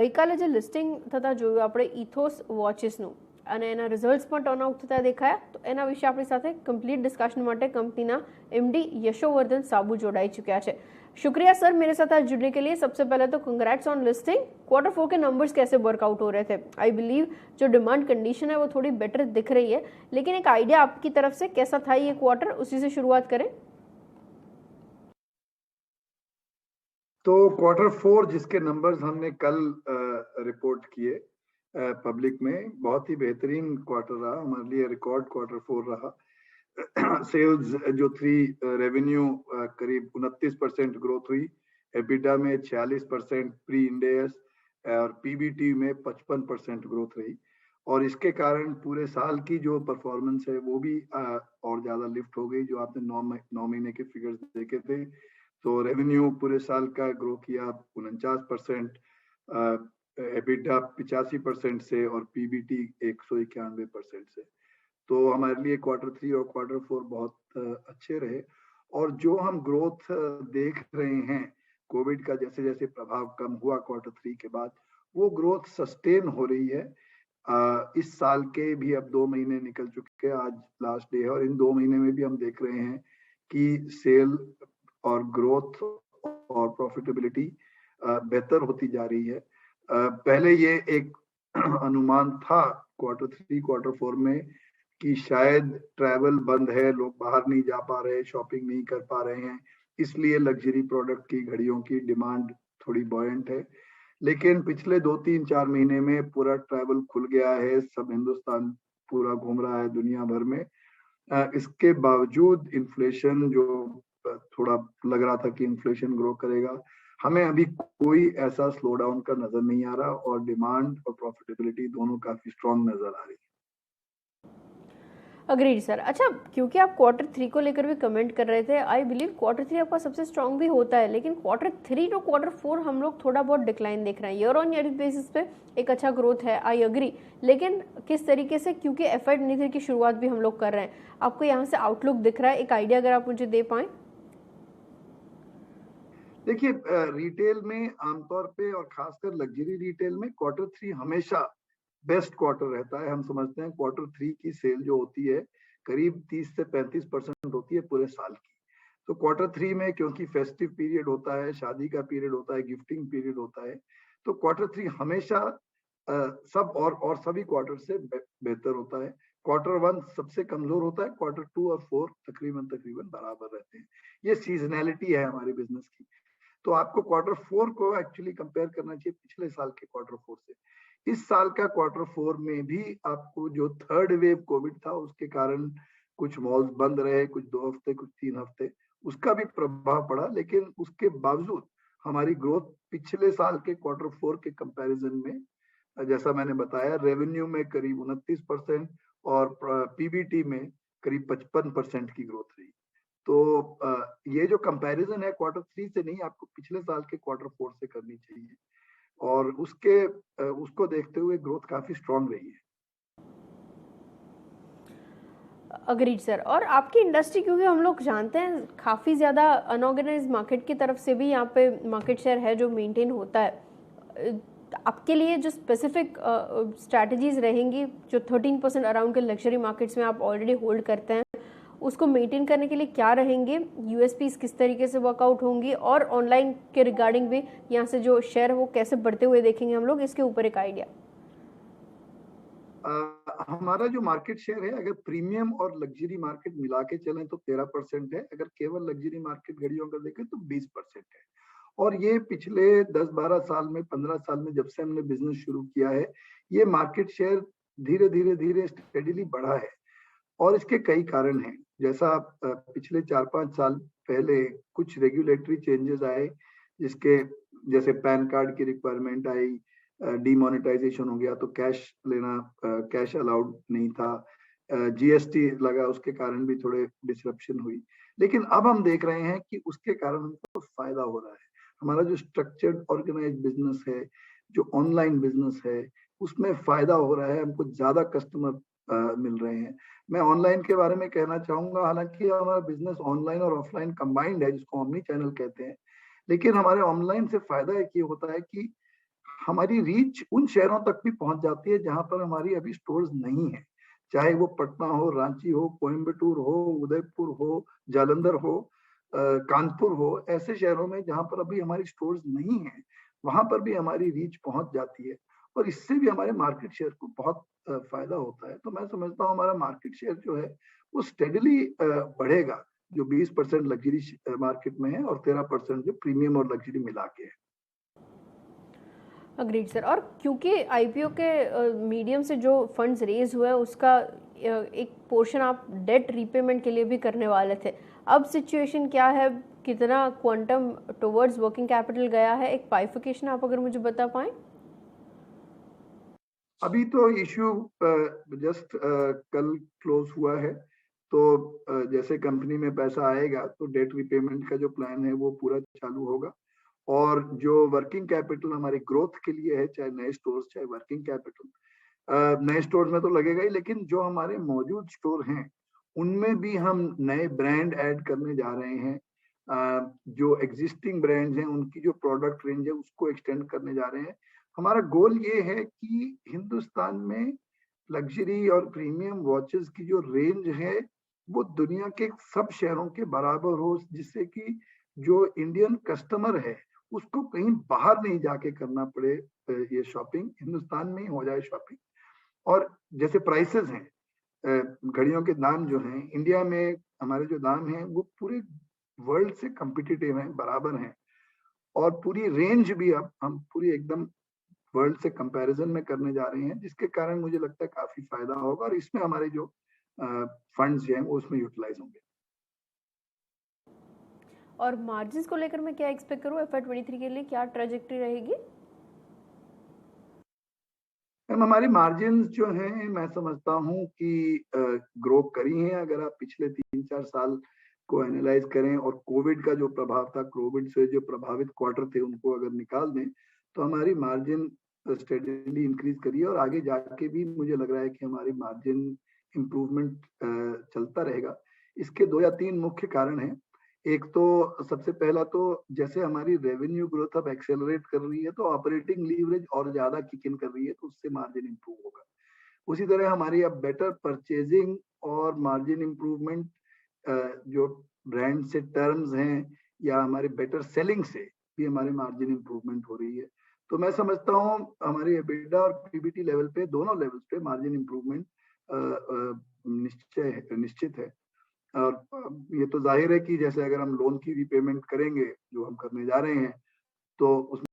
ગઈકાલે જે લિસ્ટિંગ થતા જોયું આપણે ઇથોસ વોચીસનું અને એના રિઝલ્ટ્સ પણ ટર્નઆઉટ થતા દેખાયા, તો એના વિશે આપણી સાથે કમ્પ્લીટ ડિસ્કશન માટે कंपनी एमडी यशोवर्धन साबू जोड़ाई चुका है। शुक्रिया सर मेरे साथ आज जुड़ने के लिए। सबसे पहले तो कंग्रेट्स ऑन लिस्टिंग। Q4 के नंबर्स कैसे वर्कआउट हो रहे थे? आई बिलीव जो डिमांड कंडीशन है वो थोड़ी बेटर दिख रही है, लेकिन एक आइडिया आपकी तरफ से कैसा था ये क्वार्टर, उसी से शुरुआत करें। तो Q4 जिसके नंबर्स हमने कल रिपोर्ट किए पब्लिक में, बहुत ही बेहतरीन क्वार्टर रहा हमारे लिए, रिकॉर्ड Q4 रहा। सेल्स जो थी, रेवेन्यू करीब 29% ग्रोथ हुई, एबिटा में 46% प्री इंड एस और पीबीटी में 55% ग्रोथ रही। और इसके कारण पूरे साल की जो परफॉर्मेंस है वो भी और ज्यादा लिफ्ट हो गई। जो आपने 9 महीने के फिगर्स देखे थे, तो रेवेन्यू पूरे साल का ग्रो किया 49%, एबिटा 85% से और पीबीटी 191% से। तो हमारे लिए Q3 और Q4 बहुत अच्छे रहे। और जो हम ग्रोथ देख रहे हैं, कोविड का जैसे जैसे प्रभाव कम हुआ Q3 के बाद, वो ग्रोथ सस्टेन हो रही है। इस साल के भी अब 2 महीने निकल चुके हैं, आज लास्ट डे है, और इन 2 महीने में भी हम देख रहे हैं कि सेल और ग्रोथ और प्रॉफिटेबिलिटी बेहतर होती जा रही है। पहले ये एक अनुमान था Q3 Q4 में कि शायद ट्रैवल बंद है, लोग बाहर नहीं जा पा रहे, शॉपिंग नहीं कर पा रहे हैं, इसलिए लग्जरी प्रोडक्ट की, घड़ियों की डिमांड थोड़ी बॉयंट है। लेकिन पिछले 2-3-4 महीने में पूरा ट्रैवल खुल गया है, सब हिंदुस्तान पूरा घूम रहा है दुनिया भर में। इसके बावजूद इन्फ्लेशन जो थोड़ा लग रहा था कि इन्फ्लेशन ग्रो करेगा, हमें अभी कोई ऐसा स्लो डाउन का नजर नहीं आ रहा, और डिमांड और प्रॉफिटेबिलिटी दोनों काफी स्ट्रांग नजर आ रही है। Agreed sir. अच्छा, क्योंकि आप Q3 को लेकर भी कमेंट कर रहे थे, आई बिलीव Q3 आपका सबसे स्ट्रांग भी होता है, लेकिन Q3 टू Q4 हम लोग थोड़ा बहुत डिक्लाइन देख रहे हैं। ईयर ऑन ईयर बेसिस पे एक अच्छा ग्रोथ है, आई अग्री, लेकिन किस तरीके से, क्योंकि FY23 की शुरुआत भी हम लोग कर रहे हैं, आपको यहाँ से आउटलुक दिख रहा है? एक आइडिया अगर आप मुझे दे पाए। देखिए, रिटेल में आमतौर पे और खासकर लग्जरी रिटेल में Q3 हमेशा बेस्ट क्वार्टर रहता है। हम समझते हैं Q3 की सेल जो होती है करीब 30 से 35% होती है पूरे साल की। तो Q3 में क्योंकि फेस्टिव पीरियड होता है, शादी का पीरियड होता है, गिफ्टिंग पीरियड होता है, तो Q3 हमेशा सब और सभी क्वार्टर से बेहतर होता है। Q1 सबसे कमजोर होता है, Q2 और 4 तकरीबन बराबर रहते हैं। ये सीजनैलिटी है हमारे बिजनेस की। तो आपको Q4 को एक्चुअली कंपेयर करना चाहिए पिछले साल के Q4 से। इस साल का Q4 में भी आपको जो थर्ड वेव कोविड था उसके कारण कुछ मॉल्स बंद रहे, कुछ 2 हफ्ते, कुछ 3 हफ्ते, उसका भी प्रभाव पड़ा। लेकिन उसके बावजूद हमारी ग्रोथ पिछले साल के Q4 के कंपैरिजन में, जैसा मैंने बताया, रेवेन्यू में करीब 29% और पीबीटी में करीब 55% की ग्रोथ रही। तो ये जो कंपैरिजन है Q3 से नहीं, आपको पिछले साल के Q4 से करनी चाहिए, और उसको देखते हुए ग्रोथ काफी स्ट्रांग रही है। Agreed sir. और आपकी इंडस्ट्री, क्योंकि हम लोग जानते हैं काफ़ी ज़्यादा अनऑर्गेनाइज मार्केट की तरफ से भी यहाँ पे मार्केट शेयर है जो मेंटेन होता है, आपके लिए जो स्पेसिफिक स्ट्रैटेजीज रहेंगी, जो 13% अराउंड के लग्जरी मार्केट्स में आप ऑलरेडी होल्ड करते हैं, उसको मेंटेन करने के लिए क्या रहेंगे? यूएसपीज किस तरीके से वर्कआउट होंगी? और ऑनलाइन के रिगार्डिंग भी यहाँ से जो शेयर है वो कैसे बढ़ते हुए देखेंगे हम लोग, इसके ऊपर एक आइडिया। हमारा जो मार्केट शेयर है, अगर प्रीमियम और लग्जरी मार्केट मिला के चलें तो 13% है, अगर केवल लग्जरी मार्केट घड़ियों का देखें तो 20% है। और ये पिछले 10-12 साल में, 15 साल में जब से हमने बिजनेस शुरू किया है, ये मार्केट शेयर धीरे धीरे धीरे स्टेडीली बढ़ा है। और इसके कई कारण हैं। जैसा पिछले 4-5 साल पहले कुछ रेगुलेटरी चेंजेस आए, जिसके जैसे पैन कार्ड की रिक्वायरमेंट आई, डीमोनेटाइजेशन हो गया, तो कैश लेना, कैश अलाउड नहीं था, जीएसटी लगा, उसके कारण भी थोड़े डिसरप्शन हुई। लेकिन अब हम देख रहे हैं कि उसके कारण हमको फायदा हो रहा है। हमारा जो स्ट्रक्चर्ड ऑर्गेनाइज बिजनेस है, जो ऑनलाइन बिजनेस है, उसमें फायदा हो रहा है, हमको ज्यादा कस्टमर मिल रहे हैं। मैं ऑनलाइन के बारे में कहना चाहूंगा, हालांकि हमारा बिजनेस ऑनलाइन और ऑफलाइन कंबाइंड है, जिसको ओमनी चैनल कहते हैं, लेकिन हमारे ऑनलाइन से फायदा एक ये होता है कि हमारी रीच उन शहरों तक भी पहुंच जाती है जहां पर हमारी अभी स्टोर्स नहीं है, चाहे वो पटना हो, रांची हो, कोयम्बटूर हो, उदयपुर हो, जालंधर हो, कानपुर हो, ऐसे शहरों में जहां पर अभी हमारी स्टोर्स नहीं है, वहां पर भी हमारी रीच पहुंच जाती है और इससे भी हमारे मार्केट शेयर को बहुत फायदा होता है। तो मैं समझता हूँ हमारा मार्केट शेयर जो है वो स्टेडली बढ़ेगा, जो 20% लग्जरी मार्केट में है और 13% जो प्रीमियम और लग्जरी मिला के है। Agreed sir. और क्योंकि आईपीओ के मीडियम से जो फंड्स रेज हुए हैं उसका एक पोर्शन आप डेट रीपेमेंट के लिए भी करने वाले थे, अब सिचुएशन क्या है, कितना क्वांटम टुवर्ड्स वर्किंग कैपिटल गया है, एक बाइफिकेशन आप अगर मुझे बता पाएं। अभी तो इश्यू जस्ट कल क्लोज हुआ है, तो जैसे कंपनी में पैसा आएगा तो डेट रिपेमेंट का जो प्लान है वो पूरा चालू होगा और जो वर्किंग कैपिटल हमारी ग्रोथ के लिए है, चाहे नए स्टोर्स चाहे वर्किंग कैपिटल, नए स्टोर में तो लगेगा ही, लेकिन जो हमारे मौजूद स्टोर हैं उनमें भी हम नए ब्रांड ऐड करने जा रहे हैं। जो एग्जिस्टिंग ब्रांड्स हैं उनकी जो प्रोडक्ट रेंज है उसको एक्सटेंड करने जा रहे हैं। हमारा गोल ये है कि हिंदुस्तान में लग्जरी और प्रीमियम वॉचेस की जो रेंज है वो दुनिया के सब शहरों के बराबर हो, जिससे कि जो इंडियन कस्टमर है उसको कहीं बाहर नहीं जाके करना पड़े, ये शॉपिंग हिंदुस्तान में ही हो जाए शॉपिंग। और जैसे प्राइसेस हैं, घड़ियों के दाम जो हैं इंडिया में, हमारे जो दाम हैं वो पूरे वर्ल्ड से कम्पिटिटिव हैं, बराबर हैं और पूरी रेंज भी अब हम पूरी एकदम वर्ल्ड से कंपैरिजन में करने जा रहे हैं, जिसके कारण मुझे लगता है काफी फायदा होगा और इसमें हमारे जो फंड्स हैं वो उसमें यूटिलाइज होंगे। और मार्जिन्स को लेकर मैं क्या एक्सपेक्ट करूँ FY23 के लिए, क्या ट्रेजेक्टरी रहेगी? हमारी मार्जिन जो हैं मैं समझता हूँ कि ग्रो करी हैं। अगर आप पिछले 3-4 साल को एनालाइज करें और कोविड का जो प्रभाव था, कोविड से जो प्रभावित क्वार्टर थे उनको अगर निकाल दें तो हमारी मार्जिन स्टेडीली इंक्रीज करी है और आगे जाके भी मुझे लग रहा है कि हमारी मार्जिन इम्प्रूवमेंट चलता रहेगा। इसके 2 या 3 मुख्य कारण हैं। एक तो सबसे पहला तो जैसे हमारी रेवेन्यू ग्रोथ अब एक्सेलरेट कर रही है तो ऑपरेटिंग लीवरेज और ज्यादा किक इन कर रही है, तो उससे मार्जिन इंप्रूव होगा। उसी तरह हमारी अब बेटर परचेजिंग और मार्जिन इंप्रूवमेंट, जो ब्रांड से टर्म्स हैं या हमारे बेटर सेलिंग से भी हमारे मार्जिन इंप्रूवमेंट हो रही है। तो मैं समझता हूँ हमारी एबिटा और पीबीटी लेवल पे, दोनों लेवल्स पे मार्जिन इंप्रूवमेंट निश्चित है। और ये तो जाहिर है कि जैसे अगर हम लोन की रीपेमेंट करेंगे जो हम करने जा रहे हैं तो उसमें